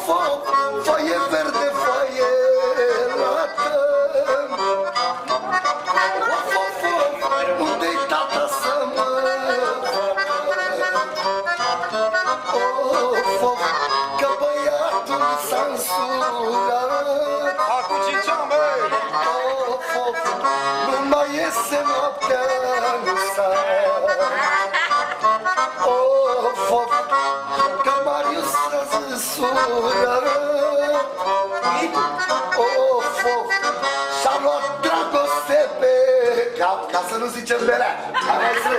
Of, of, foaie verde, foaie lată. Of, of, of, unde-i tata să mă Of, of, că băiatul s-a însurat. Acum 5 ani, băi! Of, of, nu mai iese noaptea în sat. Of, of, că Marius s-a zăsurat. Of, of, și-a luat dragoste pe cap, ca să nu zicem belea. Hai să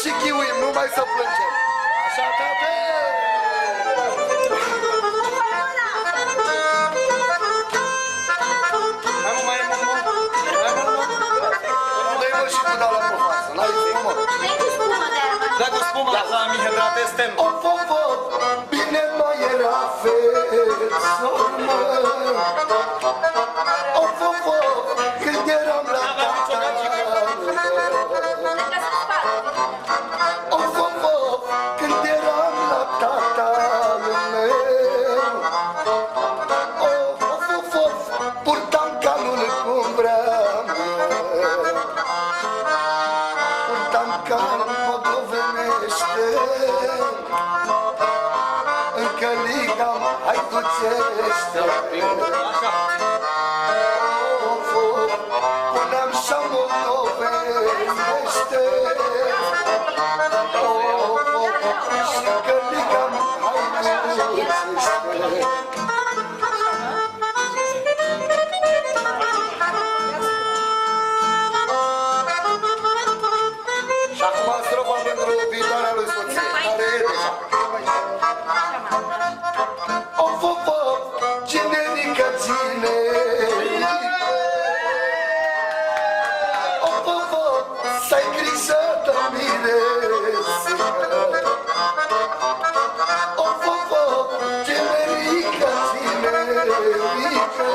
și chiuim, nu mai să plângem. Așa, tată! Hai mă, mai e mă, hai mă, dă-i mă și tu dau la profață, n-ai spumă. Dă cu spuma, da, mi hidratez ten. Of, of, of, bine mai era fețor, mă. Of, of, of, când eram la tata. Of, of, of, când eram la tatăl meu. Of, of, of, of, purtam calul cum vreau. Purtam calul moldovenește. Încă ligam, hai ducește. Of, of, puneam și-a moldovenește. Și acum strofa pentru viitoarea lui soție, care e deja. Of, of, of, cinerică, cinerică. Of, of, of, să-i grijă de mine. Of, of, of, cinerică, cinerică.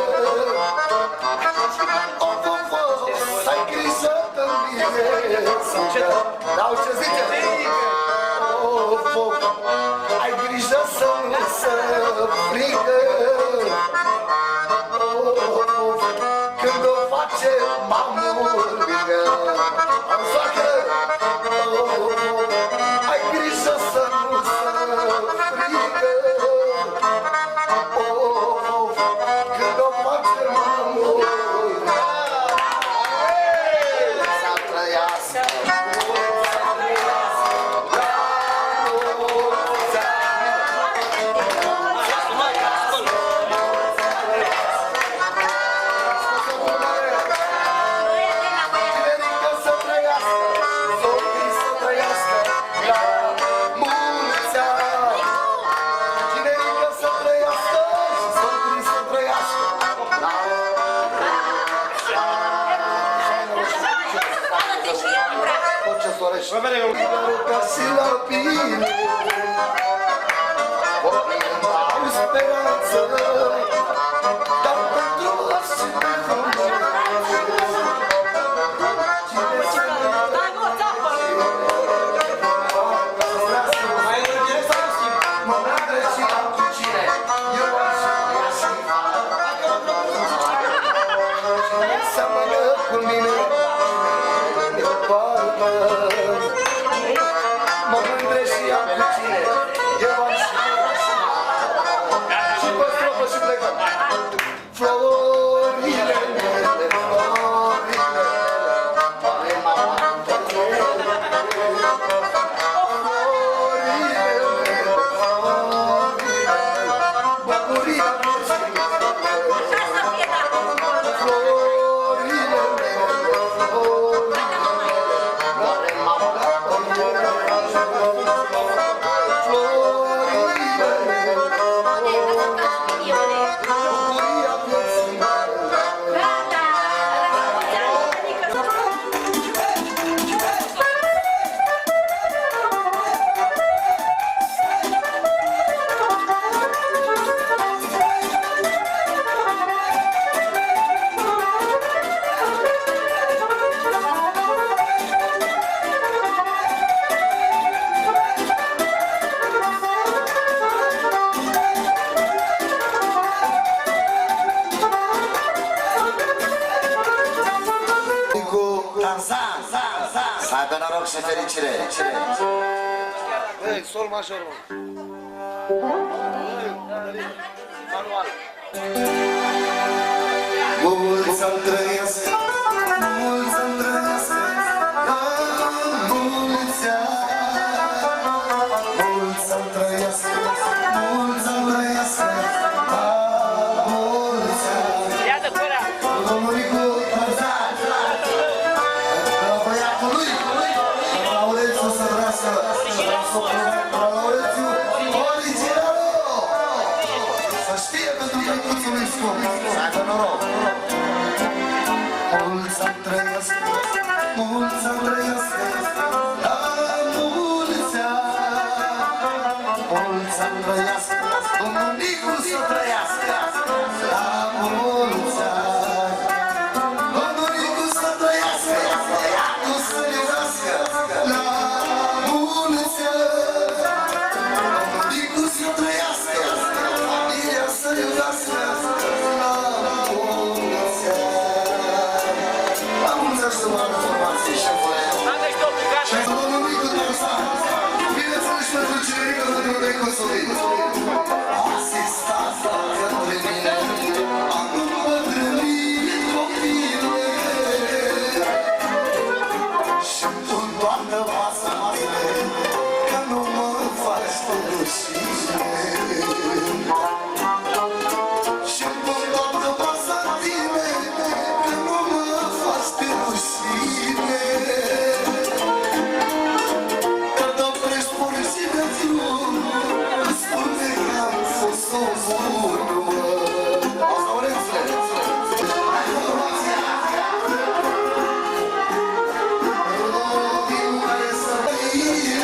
Of, of, of, să-i grijă de mine. Dau ce zice? Of, of, ai grijă să nu se frigă. Of, of, când o face mamurgă. Am soacă. Of, of, ai grijă să nu se frigă. Of, of, când o face mamurgă. Să trăiască. Ca-și la bine au speranță, dar pentru orice și fericire. Băi, sol major, mă. Manual. Mulți ani trăiesc, mulți ani trăiesc, la mulți ani. Mulți ani trăiesc, mulți ani trăiesc, la mulți ani. Iată fără! Domnul Nicu Tarzan, la băiatul lui, la Laurențiu să trăiască, la Laurențiu originalul. Să știe pentru micuțul lui scop, să aibă noroc. Mulți ani trăiesc, mulți ani trăiesc, la mulți ani. Mulți ani trăiesc, domnul Nicu să trăiască, la mulți ani. Domnul Nicu să trăiască, băiatul să iubească, la mulți ani. Domnul Nicu să trăiască, familia să iubească, la mulți ani. La mulți ani să vă arăt formație, șefule. Dă-și totul, gata! Și domnul Nicu Tarzan, bineînțeles pentru cinerică de unde ai consolit. Asistați către mine, am îmbătrânit copile. Și-mi pun doamnă pasările, că nu mă faci de rușine. Și-mi pun doamnă pasările, că nu mă faci de rușine. Că dăm prești porții de drum, îmi spune că am fost o bună, mă. Auzi, Laurențule, hai formația! Rodinule să fie,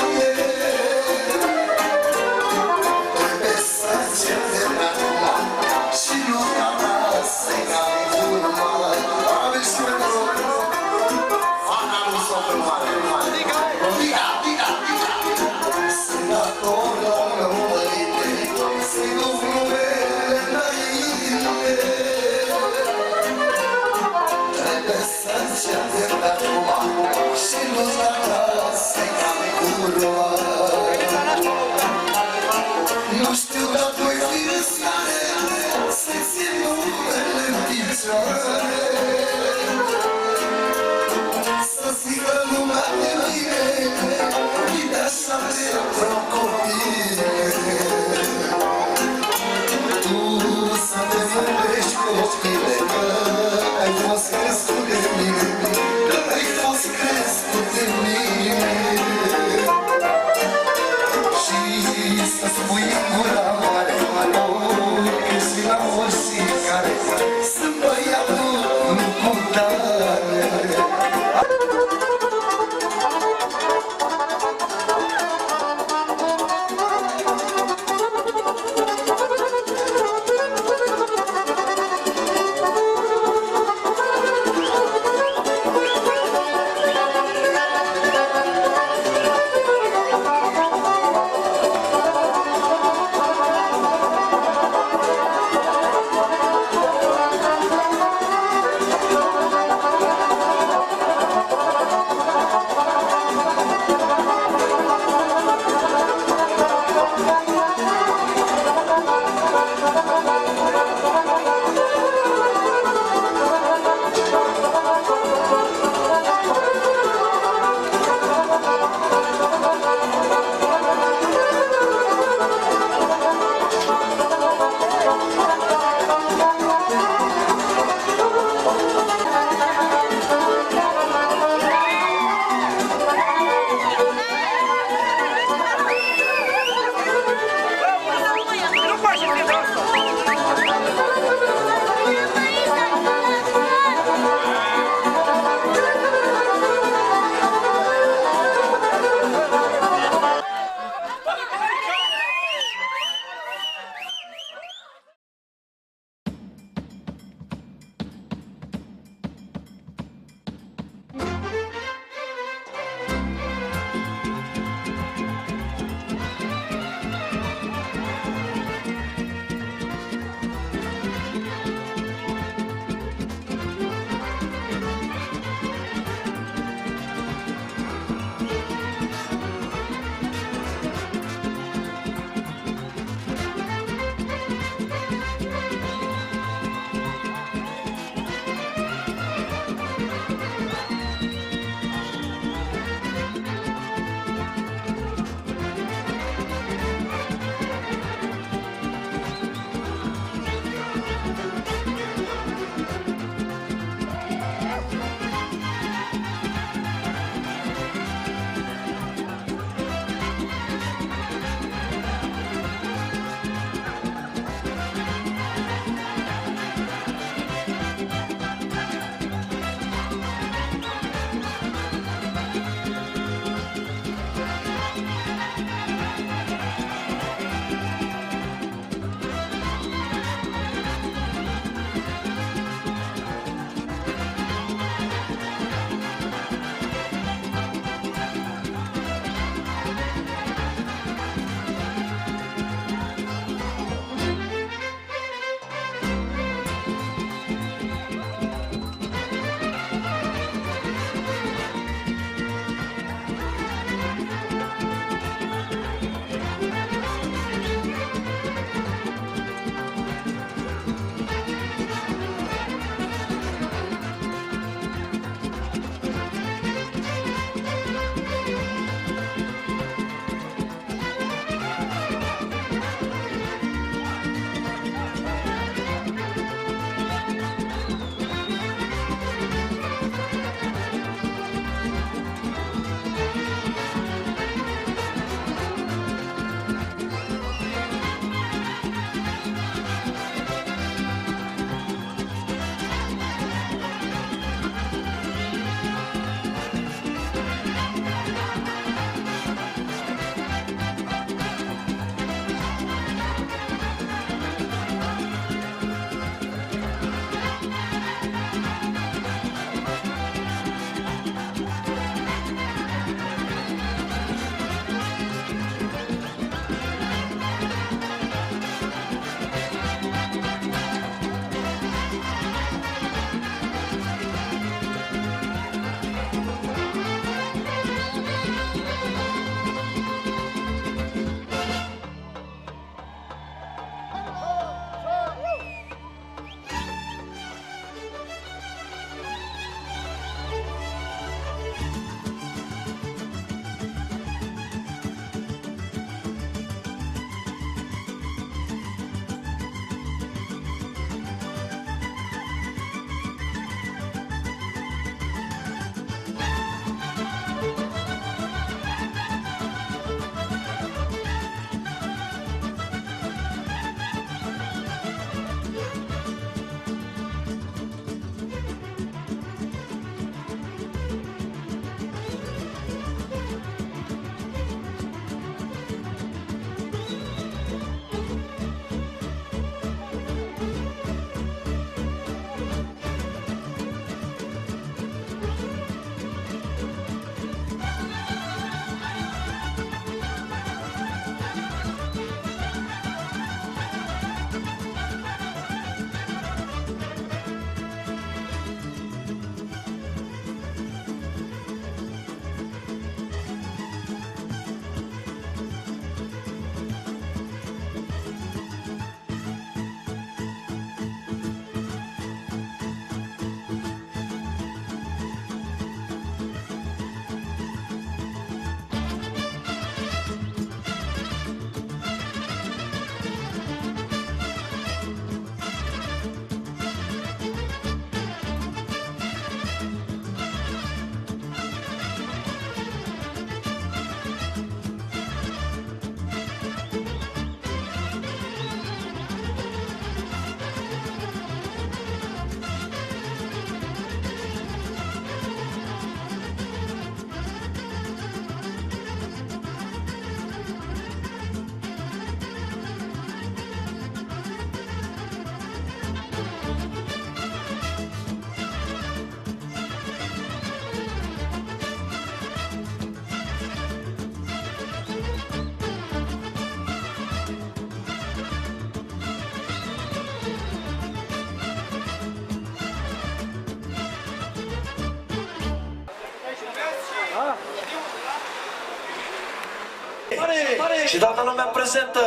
Și toată lumea prezentă.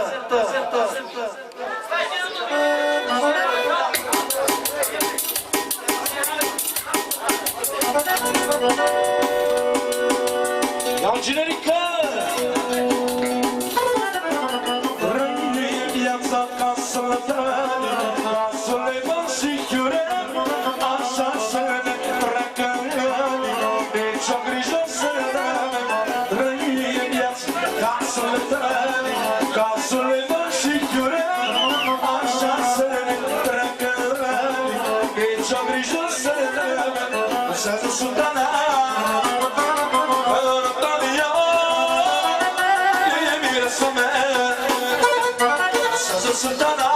Iau generică! Rămâne viața ca să-l trăim, ca să le vă sigurăm, așa să ne treacă ani, nici o grijă să ne avem. Rămâne viața ca să-l trăim, ca să le vă sigurăm, așa să ne treacă ani, nici o grijă să ne avem. Așa să sultana Sultana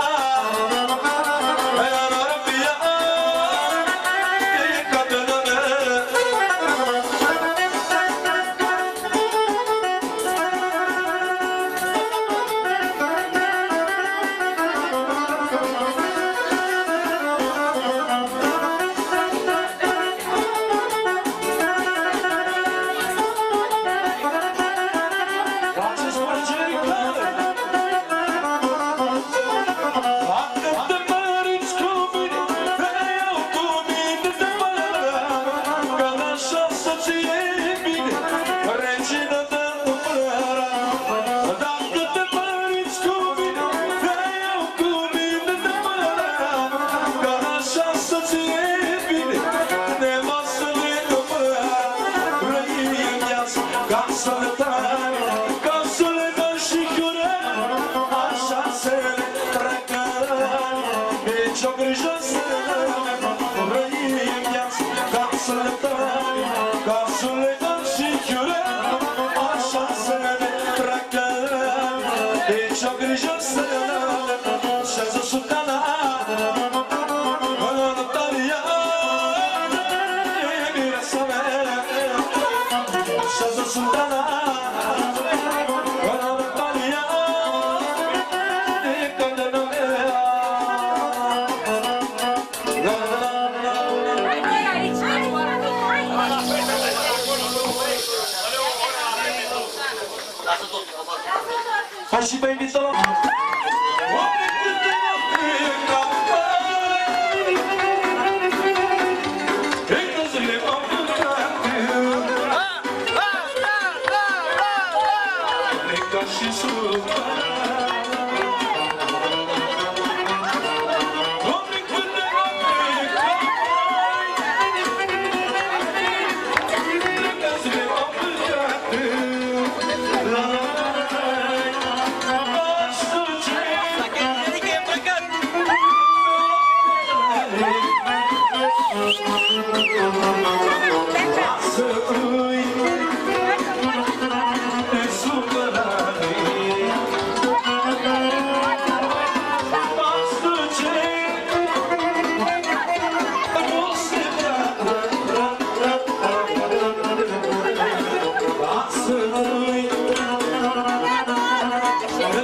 Hai și vă invităm la...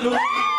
Hello.